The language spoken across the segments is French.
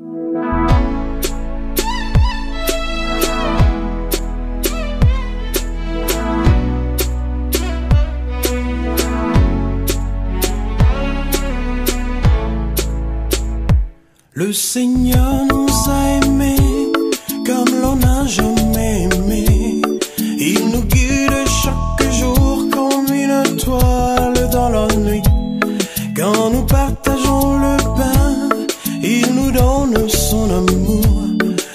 Le Seigneur nous a aimés comme l'on n'a jamais aimé. Il nous guide chaque jour comme une toile dans la nuit. Quand nous partageons le pain, il nous donne son amour.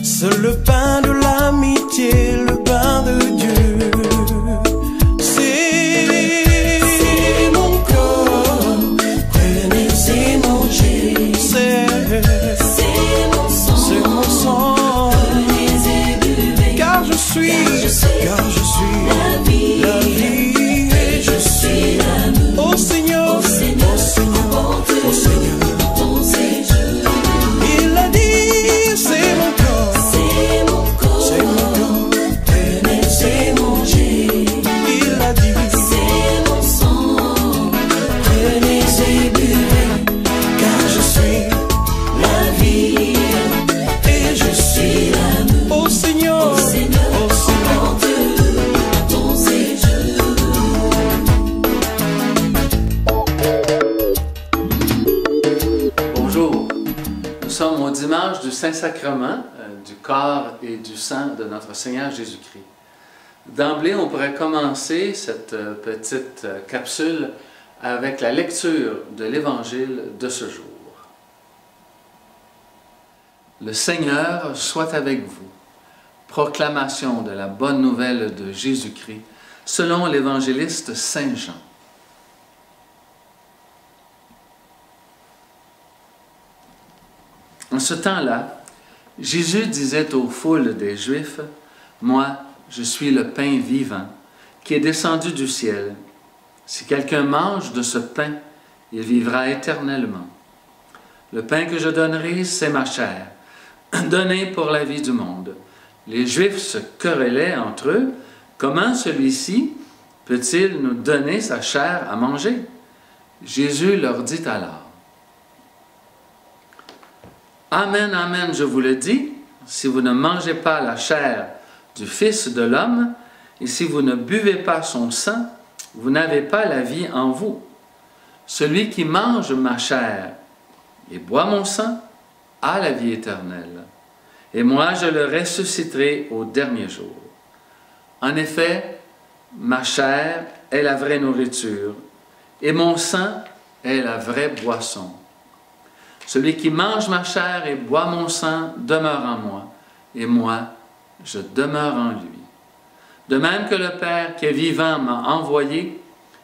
C'est le pain de l'amitié, le pain de Dieu. C'est mon corps, prenez et mangez. C'est mon sang, prenez et buvez. Car je suis la vie, et je suis l'amour. Ô Seigneur, ô Seigneur, ô Seigneur. Il a dit, c'est mon corps, c'est mon corps, prenez et mangez. Il a dit, c'est mon sang, prenez et buvez. Car je suis la vie, et je suis l'amour. Ô Seigneur, ô Seigneur, ô Seigneur. Bonjour, nous sommes au dimanche du Saint-Sacrement, du corps et du sang de notre Seigneur Jésus-Christ. D'emblée, on pourrait commencer cette petite capsule avec la lecture de l'Évangile de ce jour. Le Seigneur soit avec vous. Proclamation de la bonne nouvelle de Jésus-Christ selon l'évangéliste Saint Jean. En ce temps-là, Jésus disait aux foules des Juifs, « Moi, je suis le pain vivant qui est descendu du ciel. Si quelqu'un mange de ce pain, il vivra éternellement. Le pain que je donnerai, c'est ma chair, donnée pour la vie du monde. » Les Juifs se querellaient entre eux. Comment celui-ci peut-il nous donner sa chair à manger? Jésus leur dit alors, « Amen, amen, je vous le dis, si vous ne mangez pas la chair du Fils de l'homme, et si vous ne buvez pas son sang, vous n'avez pas la vie en vous. Celui qui mange ma chair et boit mon sang a la vie éternelle, et moi je le ressusciterai au dernier jour. En effet, ma chair est la vraie nourriture, et mon sang est la vraie boisson. Celui qui mange ma chair et boit mon sang demeure en moi, et moi, je demeure en lui. De même que le Père qui est vivant m'a envoyé,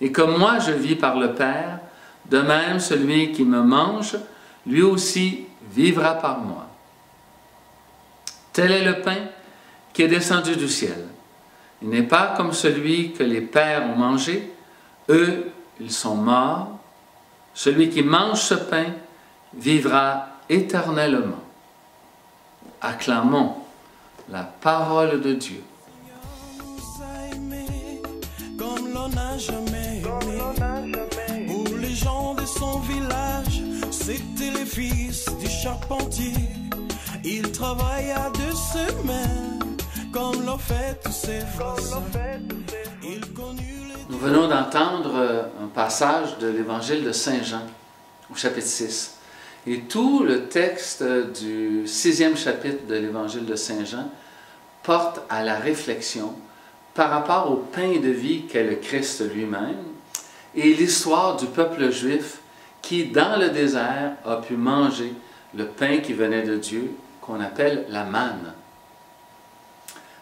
et que moi je vis par le Père, de même celui qui me mange, lui aussi vivra par moi. Tel est le pain qui est descendu du ciel. Il n'est pas comme celui que les pères ont mangé. Eux, ils sont morts. Celui qui mange ce pain vivra éternellement. Acclamons la parole de Dieu. Comme l'on n'a jamais aimé. Pour les gens de son village, c'était les fils du charpentier. Il travailla de ses mains, comme l'ont fait tous ses voisins. Nous venons d'entendre un passage de l'Évangile de Saint Jean, au chapitre 6. Et tout le texte du 6e chapitre de l'Évangile de Saint Jean porte à la réflexion par rapport au pain de vie qu'est le Christ lui-même et l'histoire du peuple juif qui, dans le désert, a pu manger le pain qui venait de Dieu, qu'on appelle la manne.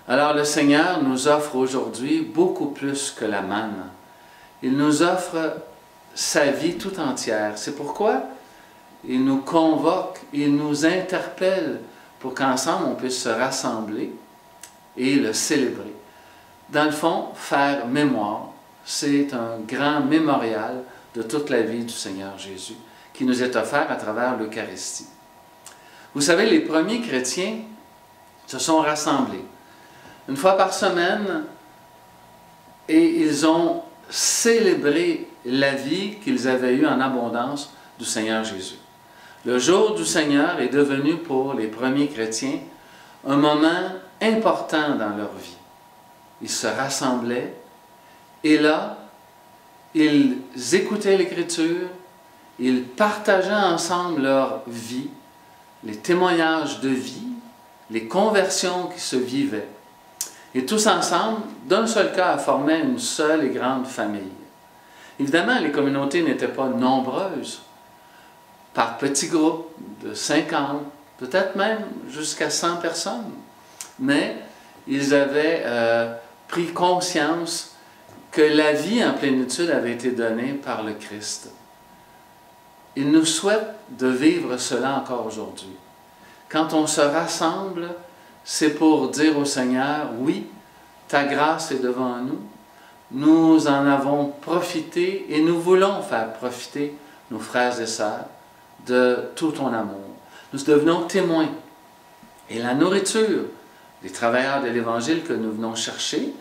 Alors le Seigneur nous offre aujourd'hui beaucoup plus que la manne. Il nous offre sa vie tout entière. C'est pourquoi il nous convoque, il nous interpelle pour qu'ensemble on puisse se rassembler et le célébrer. Dans le fond, faire mémoire, c'est un grand mémorial de toute la vie du Seigneur Jésus qui nous est offert à travers l'Eucharistie. Vous savez, les premiers chrétiens se sont rassemblés une fois par semaine et ils ont célébré la vie qu'ils avaient eue en abondance du Seigneur Jésus. Le jour du Seigneur est devenu pour les premiers chrétiens un moment important dans leur vie. Ils se rassemblaient et là, ils écoutaient l'Écriture, ils partageaient ensemble leur vie, les témoignages de vie, les conversions qui se vivaient. Et tous ensemble, d'un seul cœur, formaient une seule et grande famille. Évidemment, les communautés n'étaient pas nombreuses, par petits groupes de 50, peut-être même jusqu'à 100 personnes. Mais ils avaient pris conscience que la vie en plénitude avait été donnée par le Christ. Ils nous souhaitent de vivre cela encore aujourd'hui. Quand on se rassemble, c'est pour dire au Seigneur, oui, ta grâce est devant nous, nous en avons profité et nous voulons faire profiter nos frères et sœurs de tout ton amour. Nous devenons témoins. Et la nourriture des travailleurs de l'Évangile que nous venons chercher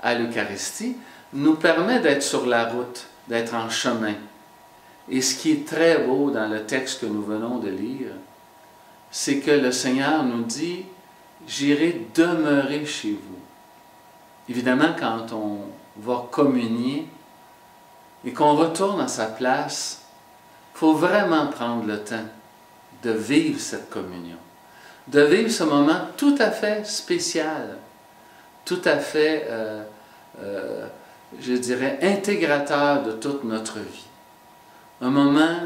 à l'Eucharistie nous permet d'être sur la route, d'être en chemin. Et ce qui est très beau dans le texte que nous venons de lire, c'est que le Seigneur nous dit « J'irai demeurer chez vous ». Évidemment, quand on va communier et qu'on retourne à sa place, il faut vraiment prendre le temps de vivre cette communion, de vivre ce moment tout à fait spécial, tout à fait, je dirais, intégrateur de toute notre vie. Un moment,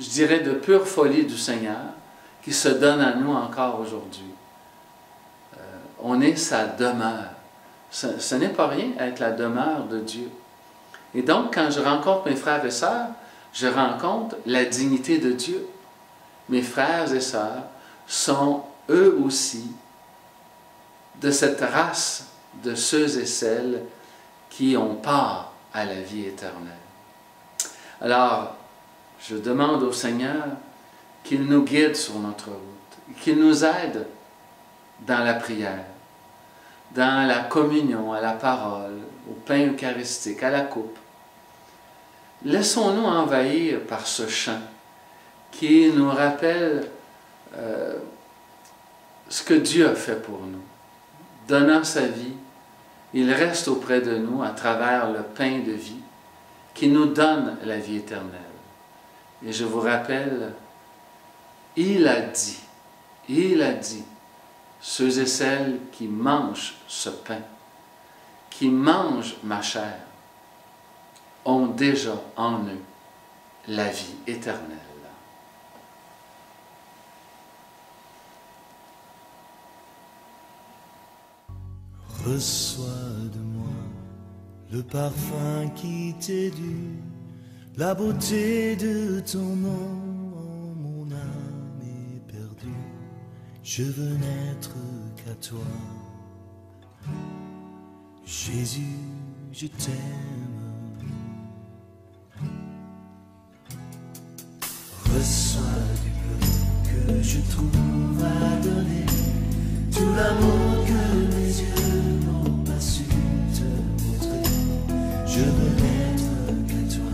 je dirais, de pure folie du Seigneur qui se donne à nous encore aujourd'hui. On est sa demeure. Ce n'est pas rien être la demeure de Dieu. Et donc, quand je rencontre mes frères et sœurs, je rencontre la dignité de Dieu. Mes frères et sœurs sont eux aussi de cette race de ceux et celles qui ont part à la vie éternelle. Alors, je demande au Seigneur qu'il nous guide sur notre route, qu'il nous aide dans la prière, dans la communion, à la parole, au pain eucharistique, à la coupe. Laissons-nous envahir par ce chant qui nous rappelle ce que Dieu a fait pour nous. Donnant sa vie, il reste auprès de nous à travers le pain de vie qui nous donne la vie éternelle. Et je vous rappelle, il a dit, ceux et celles qui mangent ce pain, qui mangent ma chair, ont déjà en eux la vie éternelle. Reçois de moi le parfum qui t'est dû, la beauté de ton nom, oh, mon âme est perdue. Je veux n'être qu'à toi. Jésus, je t'aime. Reçois du peu que je trouve à donner, tout l'amour que mes yeux n'ont pas su te montrer. Je veux n'être qu'à toi.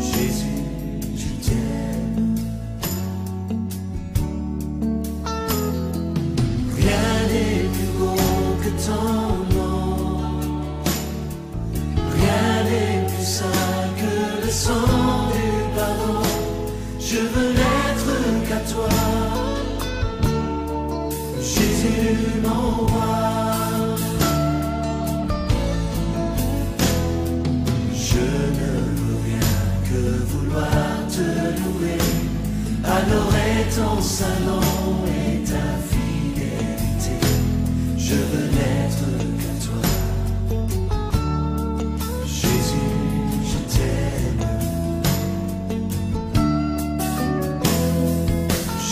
Jésus, je t'aime. Rien n'est plus beau que ton nom. Rien n'est plus saint que le sang du pardon. Je veux n'être qu'à toi. Jésus, mon roi. Je ne veux rien que vouloir te louer, adorer ton saint nom et ta fidélité. Je veux n'être qu'à toi. Jésus, je t'aime.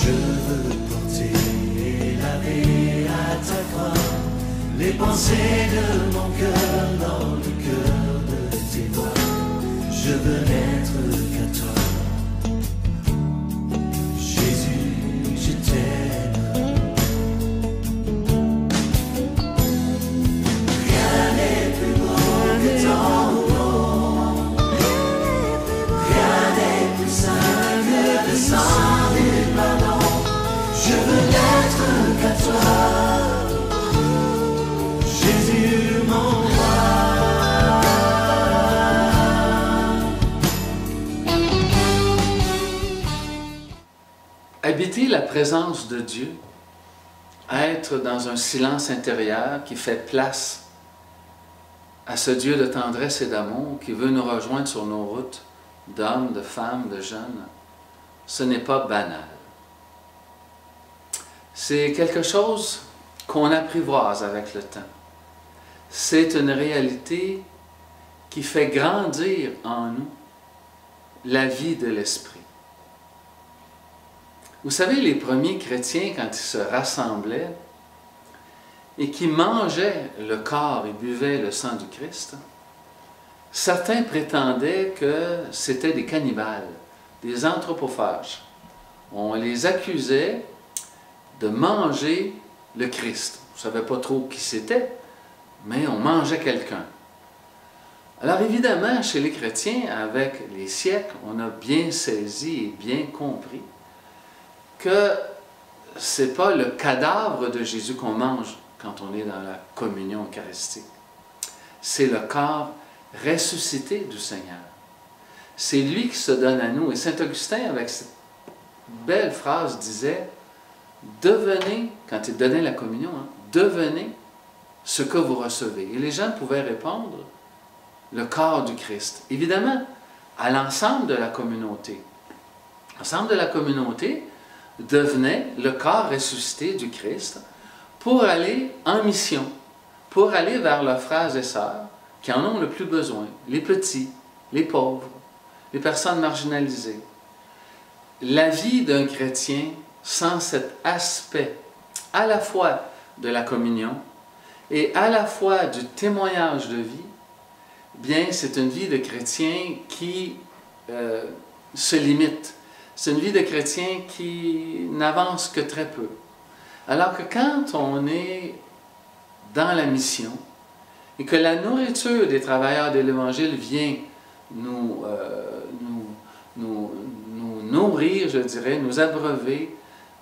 Je veux porter et laver à ta croix les pensées de mon cœur dans le cœur de tes voix. Je veux n'être qu'à toi. Jésus, je t'aime. Rien n'est plus beau que ton nom. Rien n'est plus saint habiter la présence de Dieu, être dans un silence intérieur qui fait place à ce Dieu de tendresse et d'amour qui veut nous rejoindre sur nos routes d'hommes, de femmes, de jeunes, ce n'est pas banal. C'est quelque chose qu'on apprivoise avec le temps. C'est une réalité qui fait grandir en nous la vie de l'esprit. Vous savez, les premiers chrétiens, quand ils se rassemblaient et qui mangeaient le corps et buvaient le sang du Christ, certains prétendaient que c'était des cannibales, des anthropophages. On les accusait de manger le Christ. On ne savait pas trop qui c'était, mais on mangeait quelqu'un. Alors évidemment, chez les chrétiens, avec les siècles, on a bien saisi et bien compris que ce n'est pas le cadavre de Jésus qu'on mange quand on est dans la communion eucharistique. C'est le corps ressuscité du Seigneur. C'est lui qui se donne à nous. Et saint Augustin, avec cette belle phrase, disait « Devenez, quand il donnait la communion, devenez ce que vous recevez. » Et les gens pouvaient répondre « Le corps du Christ ». Évidemment, à l'ensemble de la communauté. L'ensemble de la communauté devenait le corps ressuscité du Christ pour aller en mission, pour aller vers leurs frères et sœurs qui en ont le plus besoin, les petits, les pauvres, les personnes marginalisées. La vie d'un chrétien sans cet aspect à la fois de la communion et à la fois du témoignage de vie, bien c'est une vie de chrétien qui se limite. C'est une vie de chrétien qui n'avance que très peu. Alors que quand on est dans la mission et que la nourriture des travailleurs de l'Évangile vient nous nourrir, je dirais, nous abreuver,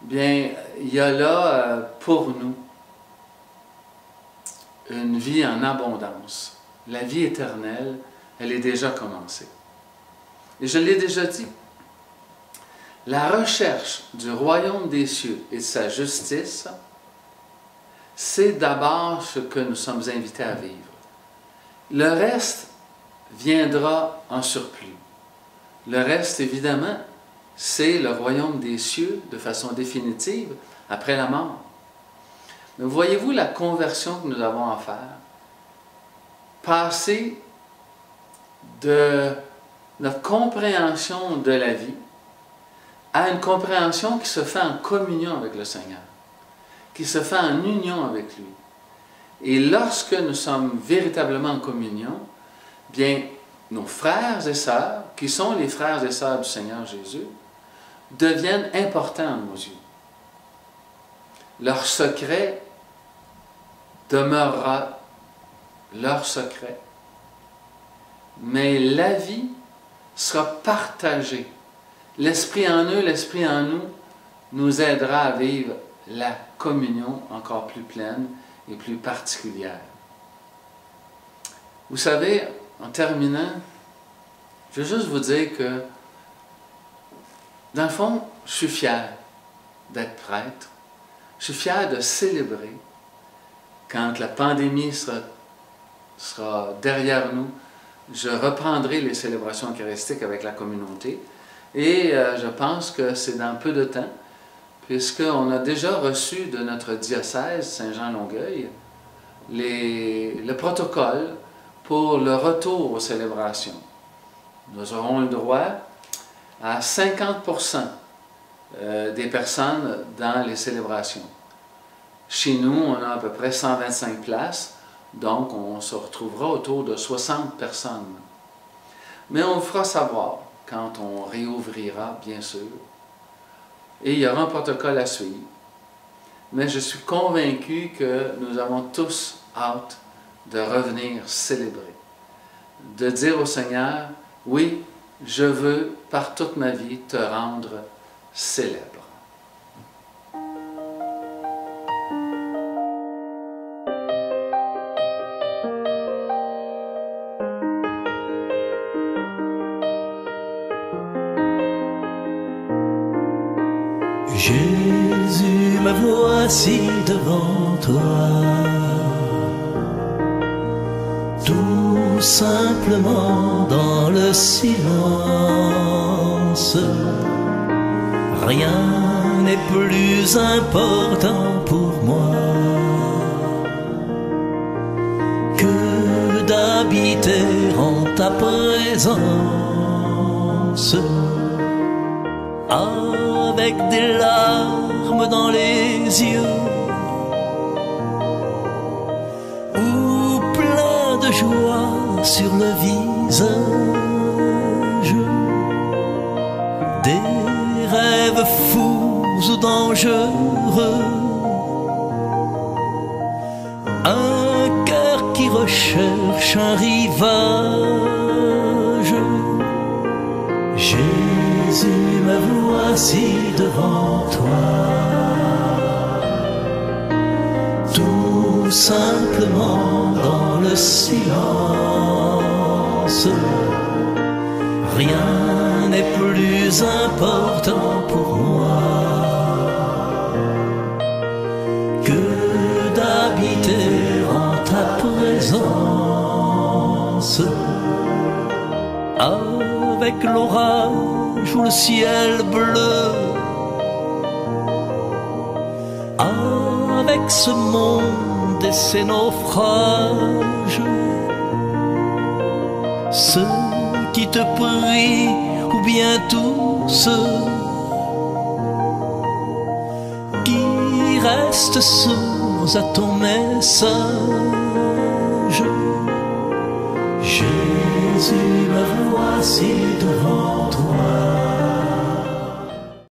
bien, il y a là pour nous une vie en abondance. La vie éternelle, elle est déjà commencée. Et je l'ai déjà dit, la recherche du royaume des cieux et de sa justice, c'est d'abord ce que nous sommes invités à vivre. Le reste viendra en surplus. Le reste, évidemment, c'est le royaume des cieux de façon définitive après la mort. Mais voyez-vous la conversion que nous avons à faire? Passer de notre compréhension de la vie à une compréhension qui se fait en communion avec le Seigneur, qui se fait en union avec lui. Et lorsque nous sommes véritablement en communion, bien, nos frères et sœurs, qui sont les frères et sœurs du Seigneur Jésus, deviennent importants à nos yeux. Leur secret demeurera leur secret, mais la vie sera partagée. L'Esprit en eux, l'Esprit en nous, nous aidera à vivre la communion encore plus pleine et plus particulière. Vous savez, en terminant, je veux juste vous dire que, dans le fond, je suis fier d'être prêtre. Je suis fier de célébrer quand la pandémie sera derrière nous. Je reprendrai les célébrations eucharistiques avec la communauté. Et je pense que c'est dans peu de temps, puisqu'on a déjà reçu de notre diocèse Saint-Jean-Longueuil le protocole pour le retour aux célébrations. Nous aurons le droit à 50% des personnes dans les célébrations. Chez nous, on a à peu près 125 places, donc on se retrouvera autour de 60 personnes. Mais on le fera savoir quand on réouvrira, bien sûr. Et il y aura un protocole à suivre. Mais je suis convaincu que nous avons tous hâte de revenir célébrer. De dire au Seigneur, oui, je veux par toute ma vie te rendre célèbre. Jésus, me voici devant toi, tout simplement dans le silence. Rien n'est plus important pour moi que d'habiter en ta présence, avec des larmes dans les yeux ou plein de joie sur le visage, des rêves fous ou dangereux, un cœur qui recherche un rivage. Jésus, me voici devant toi, tout simplement dans le silence. Rien n'est plus important pour moi que d'habiter en ta présence, avec l'orage ou le ciel bleu, avec ce monde et ses naufrages, ceux qui te prient ou bien tous ceux qui restent sourds à ton message.